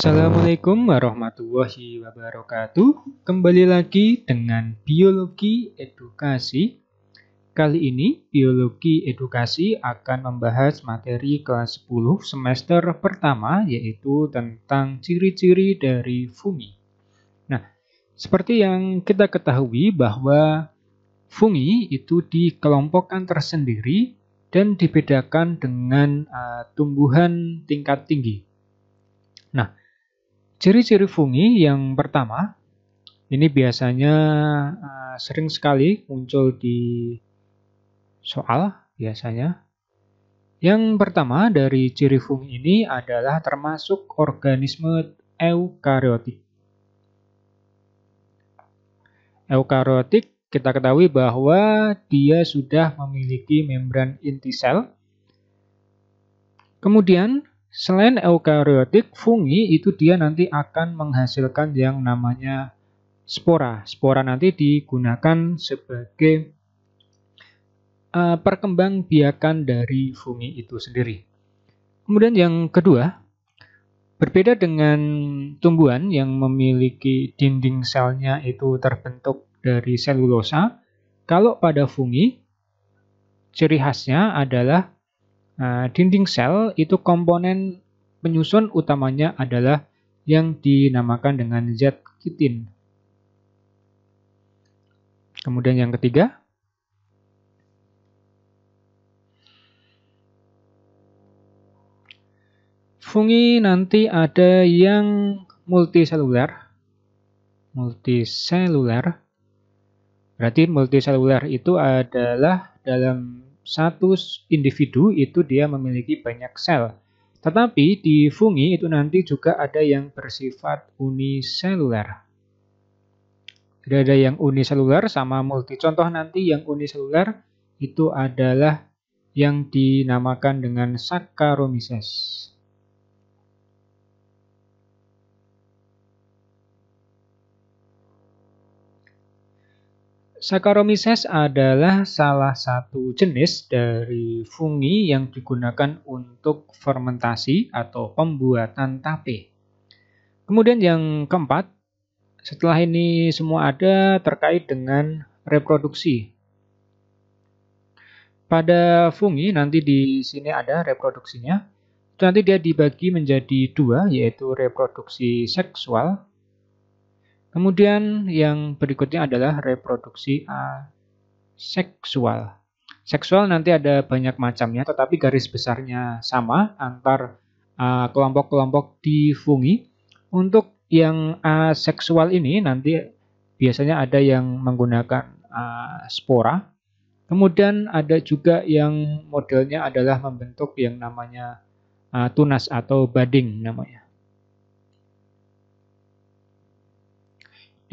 Assalamualaikum warahmatullahi wabarakatuh. Kembali lagi dengan biologi edukasi. Kali ini biologi edukasi akan membahas materi kelas 10 semester pertama, yaitu tentang ciri-ciri dari fungi. Nah, seperti yang kita ketahui bahwa fungi itu dikelompokkan tersendiri dan dibedakan dengan tumbuhan tingkat tinggi. Nah, ciri-ciri fungi yang pertama, ini biasanya sering sekali muncul di soal biasanya. Yang pertama dari ciri fungi ini adalah termasuk organisme eukariotik. Eukariotik kita ketahui bahwa dia sudah memiliki membran inti sel. Kemudian selain eukariotik, fungi itu dia nanti akan menghasilkan yang namanya spora. Spora nanti digunakan sebagai perkembangbiakan dari fungi itu sendiri. Kemudian yang kedua, berbeda dengan tumbuhan yang memiliki dinding selnya itu terbentuk dari selulosa, kalau pada fungi, ciri khasnya adalah dinding sel itu komponen penyusun utamanya adalah yang dinamakan dengan zat kitin. Kemudian yang ketiga, fungi nanti ada yang multiseluler. Multiseluler. Berarti multiseluler itu adalah dalam satu individu itu dia memiliki banyak sel. Tetapi di fungi itu nanti juga ada yang bersifat uniseluler. Jadi ada yang uniseluler sama multi. Contoh nanti yang uniseluler itu adalah yang dinamakan dengan Saccharomyces. Saccharomyces adalah salah satu jenis dari fungi yang digunakan untuk fermentasi atau pembuatan tape. Kemudian yang keempat, setelah ini semua ada terkait dengan reproduksi. Pada fungi nanti di sini ada reproduksinya. Itu nanti dia dibagi menjadi dua, yaitu reproduksi seksual. Kemudian yang berikutnya adalah reproduksi aseksual. Seksual nanti ada banyak macamnya, tetapi garis besarnya sama antar kelompok-kelompok di fungi. Untuk yang aseksual ini nanti biasanya ada yang menggunakan spora. Kemudian ada juga yang modelnya adalah membentuk yang namanya tunas atau budding namanya.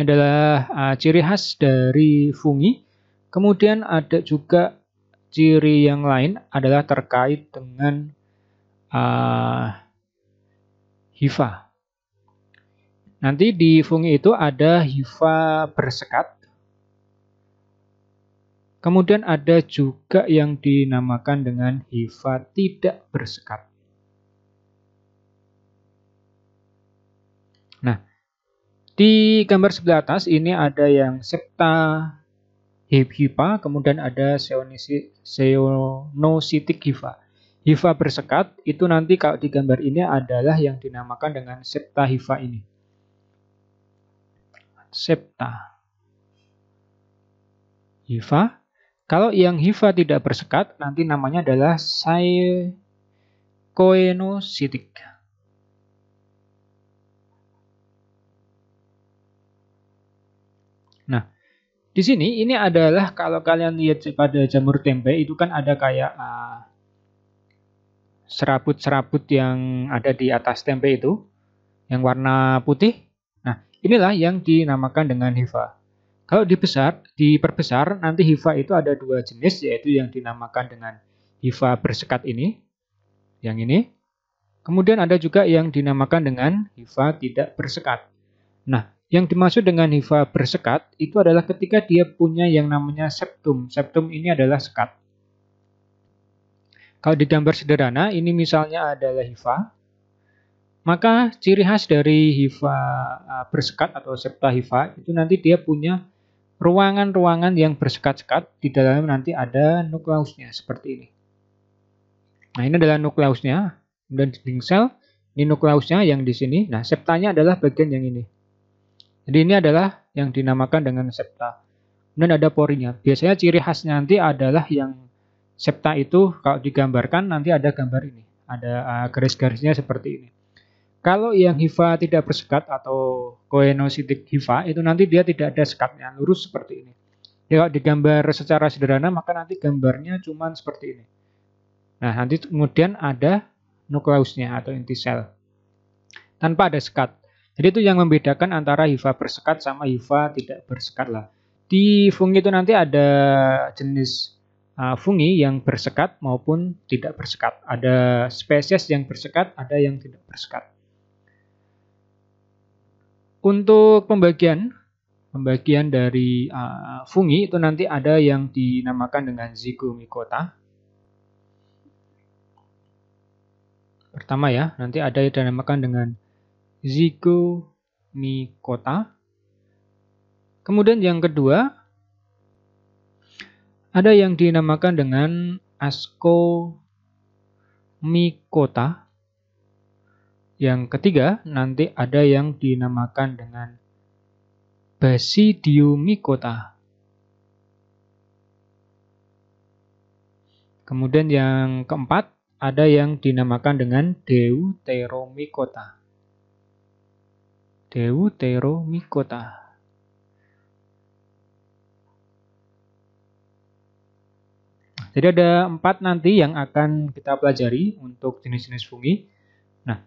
Ini adalah ciri khas dari fungi. Kemudian ada juga ciri yang lain adalah terkait dengan hifa. Nanti di fungi itu ada hifa bersekat. Kemudian ada juga yang dinamakan dengan hifa tidak bersekat. Nah, di gambar sebelah atas ini ada yang septa hifa, kemudian ada cenocytic hifa. Hifa bersekat itu nanti kalau di gambar ini adalah yang dinamakan dengan septa hifa ini. Septa hifa. Kalau yang hifa tidak bersekat nanti namanya adalah coenocytic. Nah, di sini ini adalah kalau kalian lihat pada jamur tempe itu kan ada kayak serabut-serabut yang ada di atas tempe itu yang warna putih. Nah, inilah yang dinamakan dengan hifa. Kalau diperbesar nanti hifa itu ada dua jenis, yaitu yang dinamakan dengan hifa bersekat ini, yang ini. Kemudian ada juga yang dinamakan dengan hifa tidak bersekat. Nah, yang dimaksud dengan hifa bersekat itu adalah ketika dia punya yang namanya septum. Septum ini adalah sekat. Kalau di gambar sederhana, ini misalnya adalah hifa. Maka ciri khas dari hifa bersekat atau septa hifa itu nanti dia punya ruangan-ruangan yang bersekat-sekat, di dalamnya nanti ada nukleusnya seperti ini. Nah, ini adalah nukleusnya, kemudian dinding sel, ini nukleusnya yang di sini. Nah, septanya adalah bagian yang ini. Jadi ini adalah yang dinamakan dengan septa. Kemudian ada porinya. Biasanya ciri khasnya nanti adalah yang septa itu kalau digambarkan nanti ada gambar ini. Ada garis-garisnya seperti ini. Kalau yang hifa tidak bersekat atau koenositik hifa itu nanti dia tidak ada sekatnya, lurus seperti ini. Ya, kalau digambar secara sederhana maka nanti gambarnya cuma seperti ini. Nah, nanti kemudian ada nukleusnya atau inti sel tanpa ada sekat. Jadi itu yang membedakan antara hifa bersekat sama hifa tidak bersekat lah. Di fungi itu nanti ada jenis fungi yang bersekat maupun tidak bersekat. Ada spesies yang bersekat, ada yang tidak bersekat. Untuk pembagian dari fungi itu nanti ada yang dinamakan dengan zygomicota. Pertama ya, nanti ada yang dinamakan dengan zygomicota. Kemudian yang kedua, ada yang dinamakan dengan ascomycota. Yang ketiga, nanti ada yang dinamakan dengan basidiomycota. Kemudian yang keempat, ada yang dinamakan dengan deuteromycota. Deuteromycota. Jadi ada 4 nanti yang akan kita pelajari untuk jenis-jenis fungi. Nah,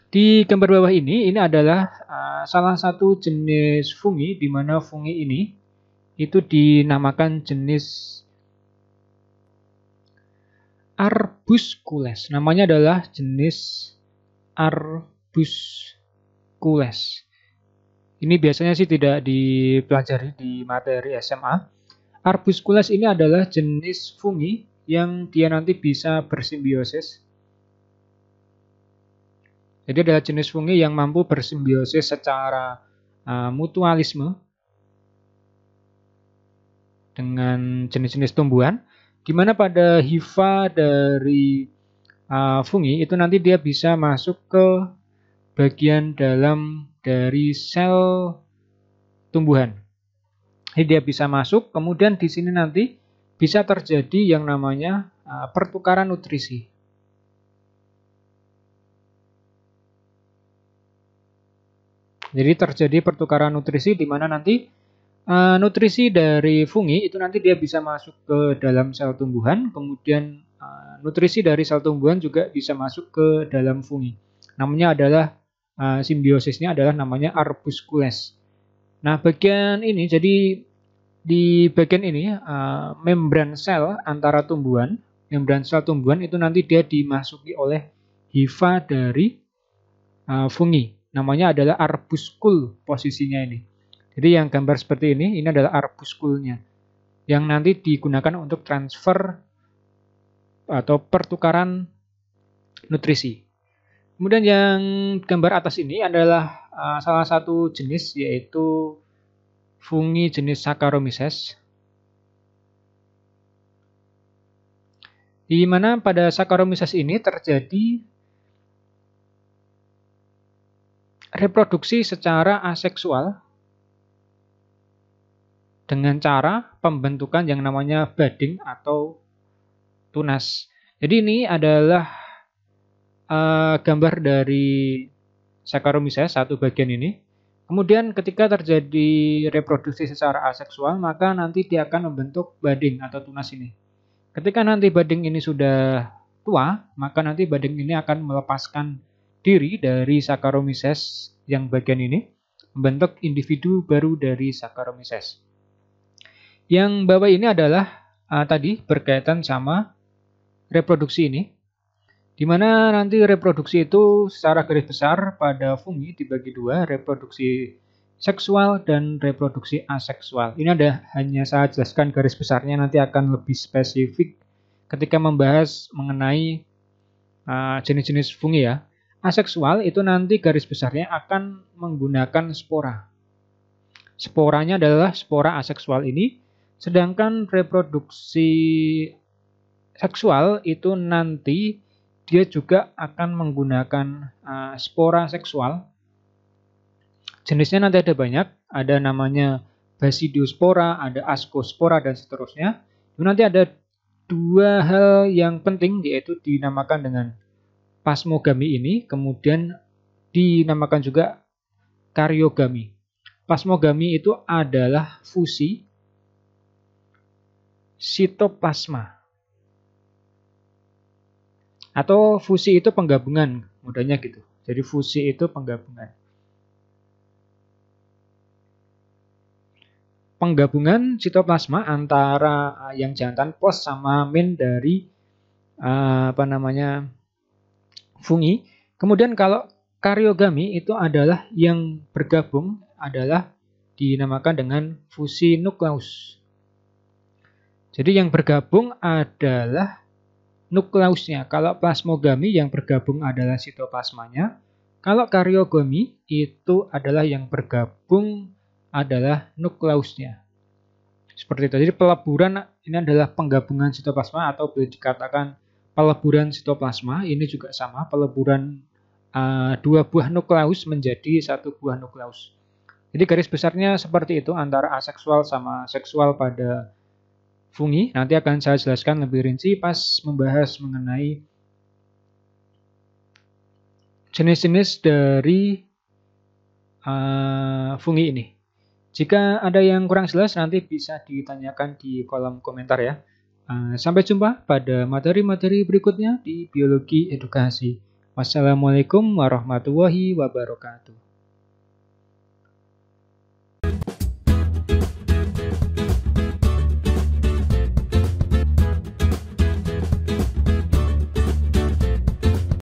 di gambar bawah ini adalah salah satu jenis fungi, di mana fungi ini itu dinamakan jenis Arbuscules. Namanya adalah jenis Arbuscules. Ini biasanya sih tidak dipelajari di materi SMA. Arbuscules ini adalah jenis fungi yang dia nanti bisa bersimbiosis. Jadi adalah jenis fungi yang mampu bersimbiosis secara mutualisme dengan jenis-jenis tumbuhan, di mana pada hifa dari fungi itu nanti dia bisa masuk ke bagian dalam dari sel tumbuhan. Jadi dia bisa masuk, kemudian di sini nanti bisa terjadi yang namanya pertukaran nutrisi. Jadi terjadi pertukaran nutrisi di mana nanti nutrisi dari fungi itu nanti dia bisa masuk ke dalam sel tumbuhan, kemudian nutrisi dari sel tumbuhan juga bisa masuk ke dalam fungi. Namanya adalah simbiosisnya adalah namanya Arbuscules. Nah, bagian ini, jadi di bagian ini membran sel antara tumbuhan, membran sel tumbuhan itu nanti dia dimasuki oleh hifa dari fungi. Namanya adalah arbuscule posisinya ini. Jadi yang gambar seperti ini adalah arbusculnya yang nanti digunakan untuk transfer atau pertukaran nutrisi. Kemudian yang gambar atas ini adalah salah satu jenis, yaitu fungi jenis Saccharomyces. Di mana pada Saccharomyces ini terjadi reproduksi secara aseksual dengan cara pembentukan yang namanya budding atau tunas. Jadi ini adalah gambar dari Saccharomyces, satu bagian ini. Kemudian ketika terjadi reproduksi secara aseksual, maka nanti dia akan membentuk budding atau tunas ini. Ketika nanti budding ini sudah tua, maka nanti budding ini akan melepaskan diri dari Saccharomyces yang bagian ini, membentuk individu baru dari Saccharomyces. Yang bawah ini adalah tadi berkaitan sama reproduksi ini, di mana nanti reproduksi itu secara garis besar pada fungi dibagi dua, reproduksi seksual dan reproduksi aseksual. Ini hanya saya jelaskan garis besarnya, nanti akan lebih spesifik ketika membahas mengenai jenis-jenis fungi ya. aseksual itu nanti garis besarnya akan menggunakan spora. Sporanya adalah spora aseksual ini, sedangkan reproduksi seksual itu nanti dia juga akan menggunakan spora seksual. Jenisnya nanti ada banyak, ada namanya Basidiospora, ada Ascospora, dan seterusnya. Nanti ada dua hal yang penting, yaitu dinamakan dengan plasmogami ini, kemudian dinamakan juga karyogami. Plasmogami itu adalah fusi sitoplasma. Atau fusi itu penggabungan, modalnya gitu. Jadi fusi itu penggabungan. Penggabungan sitoplasma antara yang jantan plus sama min dari fungi. Kemudian kalau karyogami itu adalah yang bergabung, adalah dinamakan dengan fusi nukleus. Jadi yang bergabung adalah nukleusnya. Kalau plasmogami yang bergabung adalah sitoplasmanya. Kalau karyogami itu adalah yang bergabung adalah nukleusnya. Seperti itu. Jadi peleburan ini adalah penggabungan sitoplasma atau boleh dikatakan peleburan sitoplasma. Ini juga sama, peleburan dua buah nukleus menjadi satu buah nukleus. Jadi garis besarnya seperti itu antara aseksual sama seksual pada fungi. Nanti akan saya jelaskan lebih rinci pas membahas mengenai jenis-jenis dari fungi ini. Jika ada yang kurang jelas nanti bisa ditanyakan di kolom komentar ya. Sampai jumpa pada materi-materi berikutnya di Biologi Edukasi. Wassalamualaikum warahmatullahi wabarakatuh.